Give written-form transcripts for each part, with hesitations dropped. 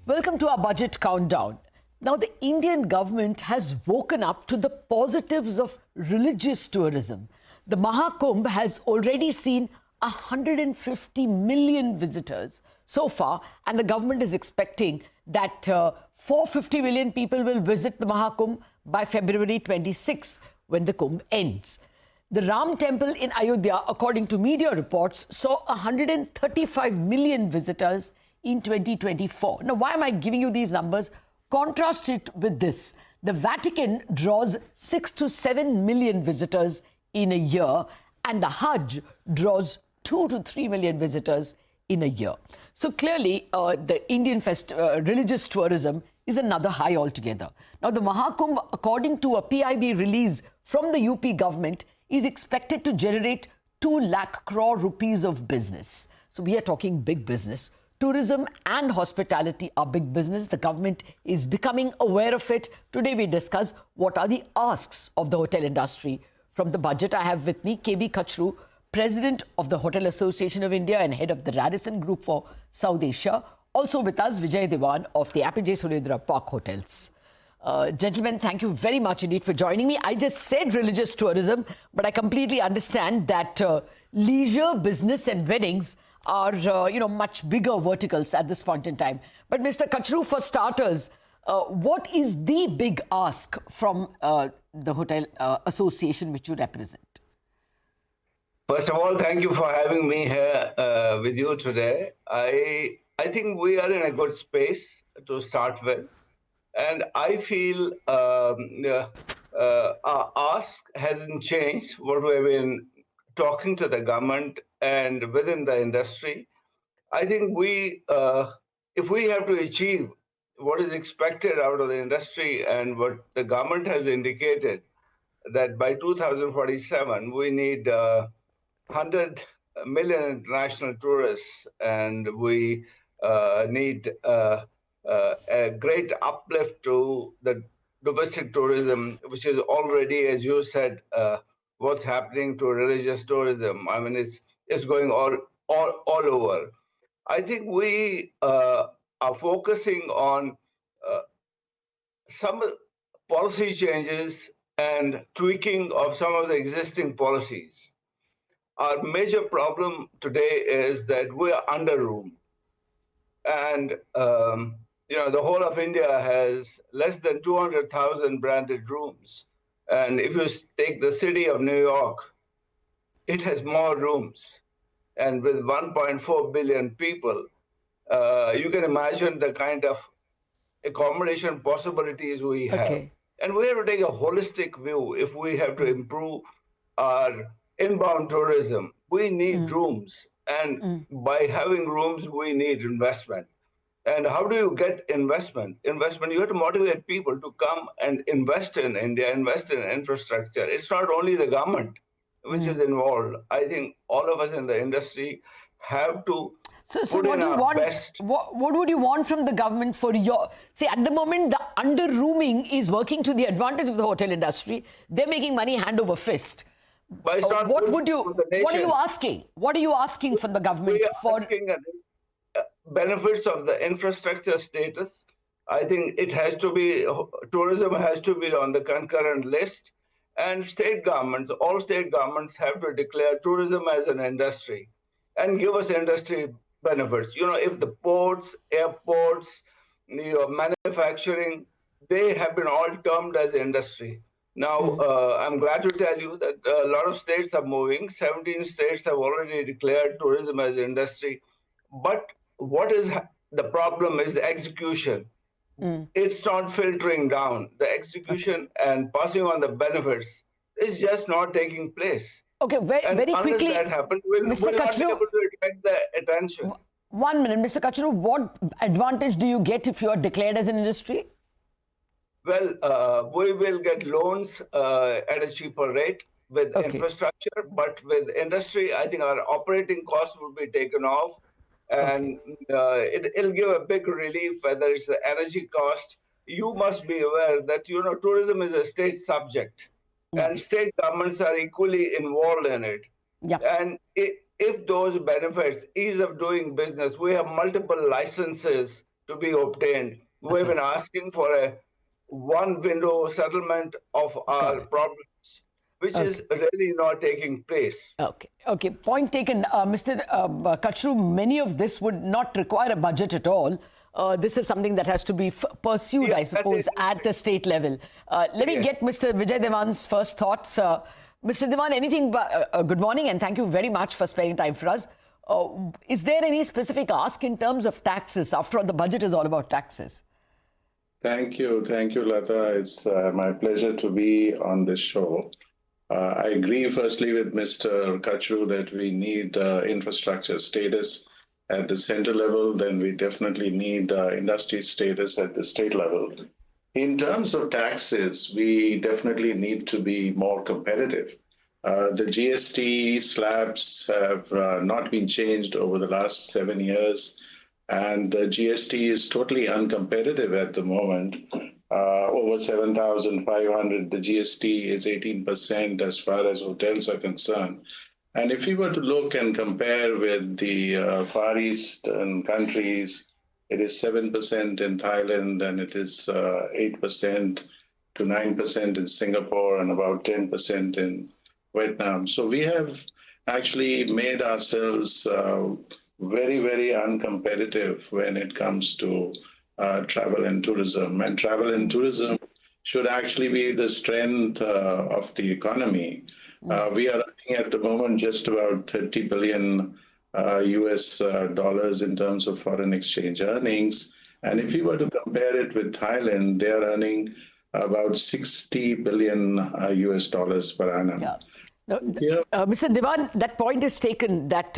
Welcome to our budget countdown. Now, the Indian government has woken up to the positives of religious tourism. The Maha Kumbh has already seen 150 million visitors so far, and the government is expecting that 450 million people will visit the Maha Kumbh by February 26, when the Kumbh ends. The Ram temple in Ayodhya, according to media reports, saw 135 million visitors in 2024. Now, why am I giving you these numbers? Contrast it with this. The Vatican draws 6 to 7 million visitors in a year, and the Hajj draws 2 to 3 million visitors in a year. So clearly, the Indian religious tourism is another high altogether. Now, the Maha Kumbh, according to a PIB release from the UP government, is expected to generate 2 lakh crore rupees of business. So we are talking big business. Tourism and hospitality are big business. The government is becoming aware of it. Today we discuss what are the asks of the hotel industry. From the budget, I have with me KB Kachru, President of the Hotel Association of India and head of the Radisson Group for South Asia. Also with us, Vijay Dewan of the Apeejay Surrendra Park Hotels. Gentlemen, thank you very much indeed for joining me. I just said religious tourism, but I completely understand that leisure, business and weddings are, much bigger verticals at this point in time. But Mr. Kachru, for starters, what is the big ask from the Hotel Association which you represent? First of all, thank you for having me here with you today. I think we are in a good space to start with. And I feel our ask hasn't changed, what we've been talking to the government and within the industry. I think if we have to achieve what is expected out of the industry and what the government has indicated, that by 2047, we need 100 million international tourists, and we need a great uplift to the domestic tourism, which is already, as you said, what's happening to religious tourism. I mean, it's going all over. I think we are focusing on some policy changes and tweaking of some of the existing policies. Our major problem today is that we are under-roomed. And the whole of India has less than 200,000 branded rooms. And if you take the city of New York, it has more rooms. And with 1.4 billion people, you can imagine the kind of accommodation possibilities we have. Okay. And we have to take a holistic view. If we have to improve our inbound tourism, we need rooms. And by having rooms, we need investment. And how do you get investment? You have to motivate people to come and invest in India, invest in infrastructure. It's not only the government which is involved. I think all of us in the industry have to put in our best. What would you want from the government for your... See, at the moment, the under-rooming is working to the advantage of the hotel industry. They're making money hand over fist. But it's not what are you asking? What are you asking from the government? We are asking benefits of the infrastructure status. I think it has to be, tourism has to be on the concurrent list. And state governments, all state governments have to declare tourism as an industry and give us industry benefits. If the ports, airports, manufacturing, they have been all termed as industry. Now, I'm glad to tell you that a lot of states are moving. 17 states have already declared tourism as industry. But what is the problem is the execution. It's not filtering down. The execution and passing on the benefits is just not taking place. Okay, very quickly. Unless that happens, we'll not be able to attract the attention. 1 minute, Mr. Kachru, what advantage do you get if you are declared as an industry? Well, we will get loans at a cheaper rate with infrastructure, but with industry, I think our operating costs will be taken off, and it'll give a big relief, whether it's the energy cost. You must be aware that, tourism is a state subject, and state governments are equally involved in it. Yeah. And if those benefits, ease of doing business, we have multiple licenses to be obtained. We've been asking for a one window settlement of our problems, which is really not taking place. Okay. Point taken. Mr. Kachru, many of this would not require a budget at all. This is something that has to be pursued, I suppose, at the state level. Let me get Mr. Vijay Dewan's first thoughts. Mr. Dewan, anything, good morning, and thank you very much for spending time for us. Is there any specific ask in terms of taxes? After all, the budget is all about taxes. Thank you, Latha. It's my pleasure to be on this show. I agree, firstly, with Mr. Kachru that we need infrastructure status at the center level. Then we definitely need industry status at the state level. In terms of taxes, we definitely need to be more competitive. The GST slabs have not been changed over the last 7 years, and the GST is totally uncompetitive at the moment. Over 7,500, the GST is 18% as far as hotels are concerned. And if we were to look and compare with the Far Eastern countries, it is 7% in Thailand, and it is 8% to 9% in Singapore, and about 10% in Vietnam. So we have actually made ourselves very, very uncompetitive when it comes to travel and tourism. And travel and tourism should actually be the strength of the economy. We are running at the moment just about 30 billion US dollars in terms of foreign exchange earnings. And if we were to compare it with Thailand, they are earning about 60 billion US dollars per annum. Yeah. No, Mr. Dewan, that point is taken that,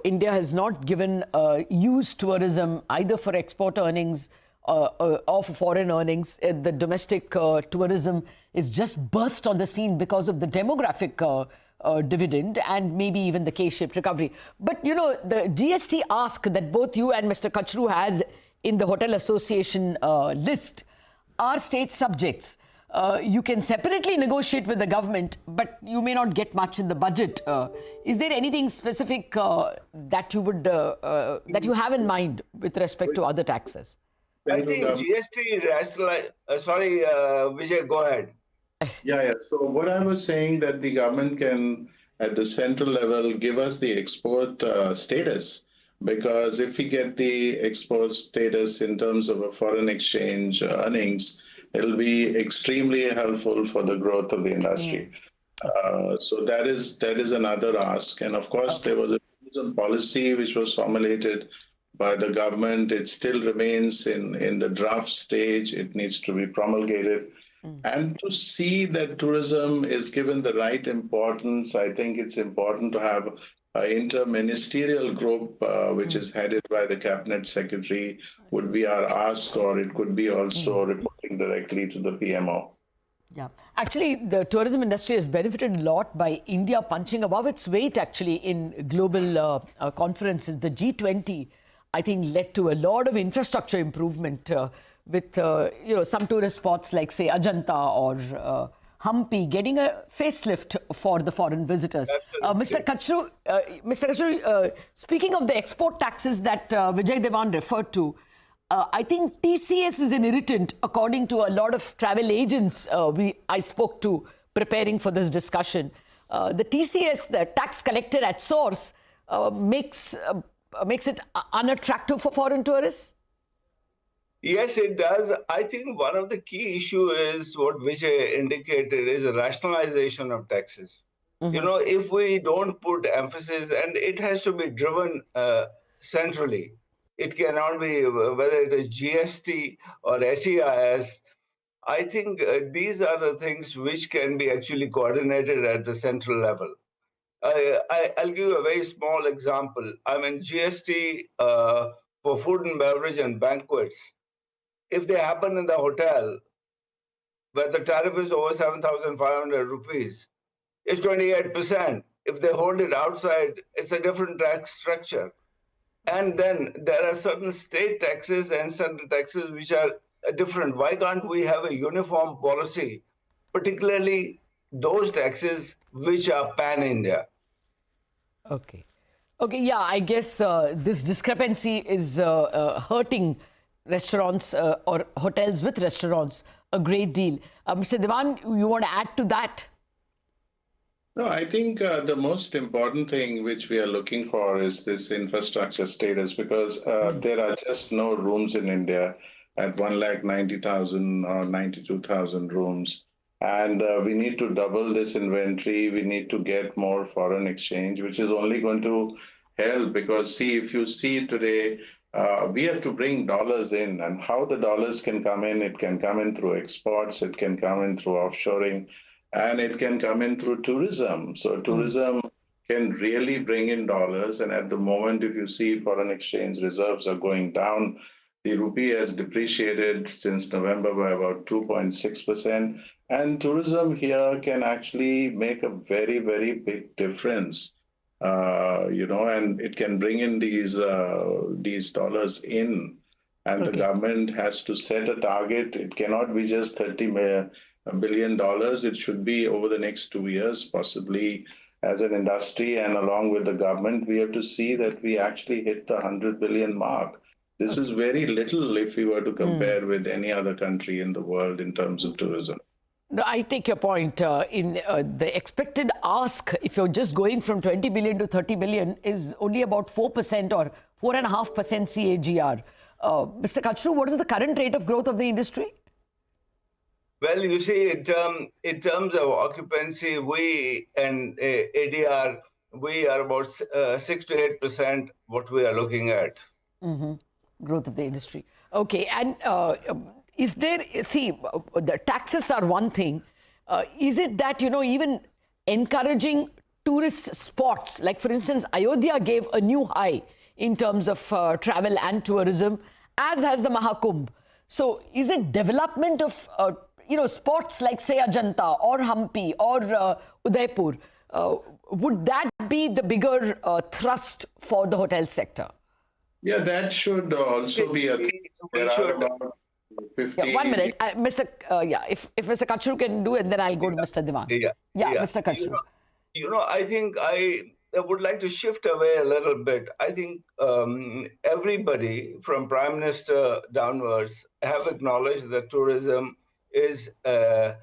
India has not given used tourism either for export earnings or for foreign earnings. The domestic tourism is just burst on the scene because of the demographic dividend and maybe even the K-shaped recovery. But, the GST ask that both you and Mr. Kachru has in the Hotel Association list are state subjects. You can separately negotiate with the government, but you may not get much in the budget. Is there anything specific that you would that you have in mind with respect to other taxes? I think GST rationalization. Sorry, Vijay, go ahead. Yeah. So what I was saying that the government can, at the central level, give us the export status, because if we get the export status in terms of a foreign exchange earnings, it'll be extremely helpful for the growth of the industry. So that is another ask. And of course, there was a tourism policy which was formulated by the government. It still remains in the draft stage. It needs to be promulgated. And to see that tourism is given the right importance, I think it's important to have an inter-ministerial group which is headed by the cabinet secretary would be our ask, or it could be also reporting directly to the PMO. Yeah, actually, the tourism industry has benefited a lot by India punching above its weight actually in global conferences. The G20, I think, led to a lot of infrastructure improvement with, some tourist spots like, say, Ajanta or Hampi getting a facelift for the foreign visitors. Mr. Kachru, speaking of the export taxes that Vijay Dewan referred to, I think TCS is an irritant, according to a lot of travel agents I spoke to preparing for this discussion. The TCS, the tax collected at source, makes it unattractive for foreign tourists? Yes, it does. I think one of the key issues is what Vijay indicated is the rationalization of taxes. If we don't put emphasis, and it has to be driven centrally, it cannot be whether it is GST or SEIS. I think these are the things which can be actually coordinated at the central level. I'll give you a very small example. I mean, GST for food and beverage and banquets, if they happen in the hotel where the tariff is over 7,500 rupees, it's 28%. If they hold it outside, it's a different tax structure. And then there are certain state taxes and central taxes which are different. Why can't we have a uniform policy, particularly those taxes which are pan-India? Okay, yeah, I guess this discrepancy is hurting restaurants or hotels with restaurants a great deal. Mr. Dewan, you want to add to that? No, I think the most important thing which we are looking for is this infrastructure status, because there are just no rooms in India at 190,000 or 92,000 rooms. And we need to double this inventory. We need to get more foreign exchange, which is only going to help, because see, if you see today, we have to bring dollars in, and how the dollars can come in, it can come in through exports, it can come in through offshoring, and it can come in through tourism. So tourism can really bring in dollars. And at the moment, if you see foreign exchange reserves are going down, the rupee has depreciated since November by about 2.6%. And tourism here can actually make a very, very big difference. And it can bring in these dollars in. And the government has to set a target. It cannot be just $30 billion. It should be over the next 2 years, possibly as an industry, and along with the government, we have to see that we actually hit the 100 billion mark. This is very little if we were to compare with any other country in the world in terms of tourism. No, I take your point. In the expected ask, if you're just going from 20 billion to 30 billion, is only about 4% or 4.5% CAGR. Mr. Kachru, what is the current rate of growth of the industry? Well, you see, in terms of occupancy, we and ADR, we are about 6 to 8% what we are looking at. Growth of the industry. Okay, and is there, see, the taxes are one thing. Is it that, even encouraging tourist spots, like for instance, Ayodhya gave a new high in terms of travel and tourism, as has the Maha Kumbh. So is it development of, spots like say Ajanta or Hampi or Udaipur? Would that be the bigger thrust for the hotel sector? Yeah, that should also be a thing. There are about 50... 1 minute. If Mr. Kachru can do it, then I'll go to Mr. Dewan. Mr. Kachru. I think I would like to shift away a little bit. I think everybody from Prime Minister downwards have acknowledged that tourism is a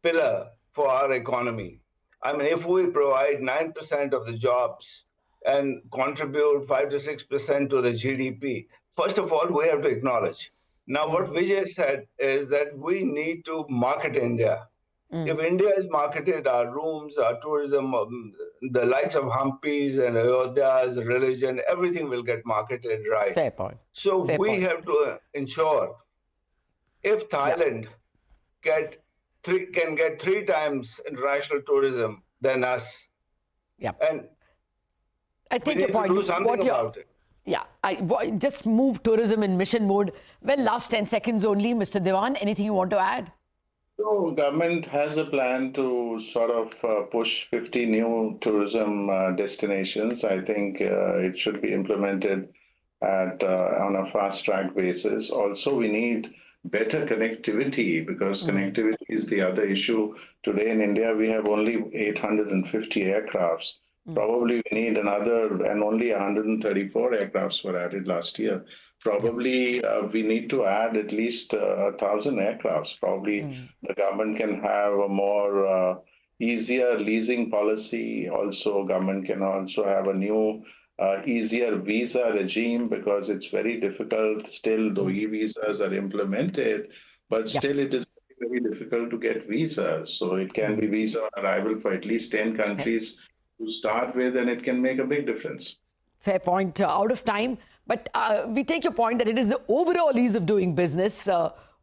pillar for our economy. I mean, if we provide 9% of the jobs and contribute 5 to 6% to the GDP, first of all, we have to acknowledge. Now, what Vijay said is that we need to market India. If India is marketed, our rooms, our tourism, the likes of Hampi's and Ayodhya's, religion, everything will get marketed right. Fair point. So we have to ensure, if Thailand can get 3 times international tourism than us, and I take your point. Do something about it. Yeah, I just move tourism in mission mode. Well, last 10 seconds only, Mr. Dewan, anything you want to add? So government has a plan to sort of push 50 new tourism destinations. I think it should be implemented on a fast-track basis. Also, we need better connectivity, because connectivity is the other issue. Today in India, we have only 850 aircrafts. Probably we need another, and only 134 aircrafts were added last year. Probably we need to add at least 1,000 aircrafts. Probably the government can have a more easier leasing policy. Also, government can also have a new easier visa regime, because it's very difficult still, though e-visas are implemented, but still it is very difficult to get visas. So it can be visa on arrival for at least 10 countries to start with, and it can make a big difference. Fair point. Out of time, but we take your point that it is the overall ease of doing business,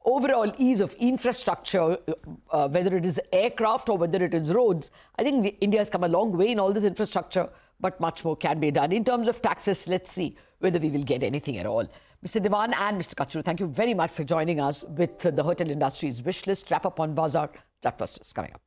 overall ease of infrastructure, whether it is aircraft or whether it is roads. I think India has come a long way in all this infrastructure, but much more can be done. In terms of taxes, let's see whether we will get anything at all. Mr. Dewan and Mr. Kachru, thank you very much for joining us with the hotel industry's wish list. Wrap up on Bazaar. Chat Busters coming up.